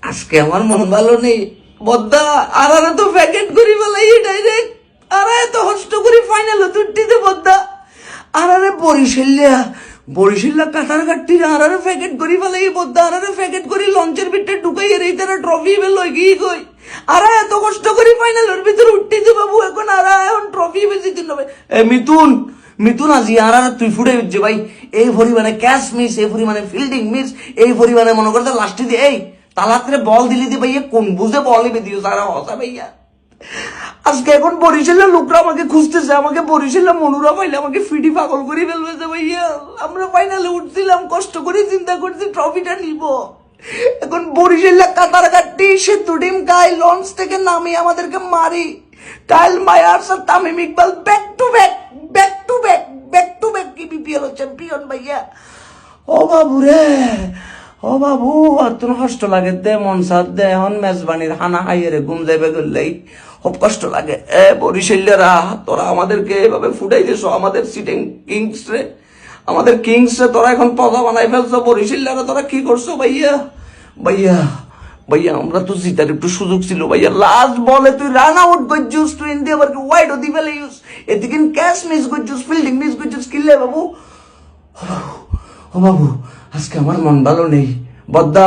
আজকে আমার মন ভালো নেই বদ্দা। আর তো প্যাকেট করি বেলাই ডাইরেক্ট। আর এত কষ্ট করি ফাইনাল তুটিতে বদ্দা। আর বরিশাল্লা কাতার কাটতি আর প্যাকেট করি ফেলাই বদ্দা। আর প্যাকেট করি লঞ্চের ভিতরে ঢুকাই এই তারা ট্রফি বেল গিয়ে কই। আর এত কষ্ট করি ফাইনালের ভিতরে উঠতেছে বাবু। এখন আর এখন ট্রফি বেশি দিন হবে। মিথুন মিথুন আজি আর তুই ফুটে উঠছে ভাই। এই পরিমাণে ক্যাচ মিস, এই পরিমাণে ফিল্ডিং মিস, এই পরিমাণে মনে করতে লাস্টে দিয়ে এই তালাত্রে বল দিলি দিয়ে ভাইয়া কোন বুঝে বল নিবে দিও সারা হসা ভাইয়া। আজকে এখন বরিশালের লোকরা আমাকে খুঁজতেছে, আমাকে বরিশালের মনুরা পাইলে আমাকে ফিটি পাগল করে ফেলবে ভাইয়া। আমরা ফাইনালে উঠছিলাম, কষ্ট করে চিন্তা করছি ট্রফিটা নিব। এখন বরিশালের কাতার কাটটি সে দুডিম গায়ে লঞ্চ থেকে নামি আমাদেরকে মারি। কাইল মায়ার্স আর Tamim Iqbal back to back কি বিপিএল চ্যাম্পিয়ন ভাইয়া। ও বাবু রে, ও বাবু এত কষ্ট লাগে দে মন সাথ দে। এখন মেজবানির হানা হাইয়ে রে ঘুম যাইবে গেলেই খুব কষ্ট লাগে। বরিশালেরা তোরা আমাদেরকে এভাবে ফুটাই দিস, আমাদের সিটিং কিংস রে, আমাদের কিংস রে তোরা এখন পদা বানাই ফেলছো। বরিশালেরা তোরা কি করছো ভাইয়া? ভাইয়া আমরা তো জিতার একটু সুযোগ ছিল ভাইয়া। লাস্ট বলে তুই রান আউট করছিস, তুই ইন্ডিয়া আবার ওয়াইড দি ফেলে ইউজ এদিকে ক্যাচ মিস করছিস, ফিল্ডিং মিস করছিস। কিনলে বাবু, ও বাবু আজকে আমার মন ভালো নেই বদ্দা।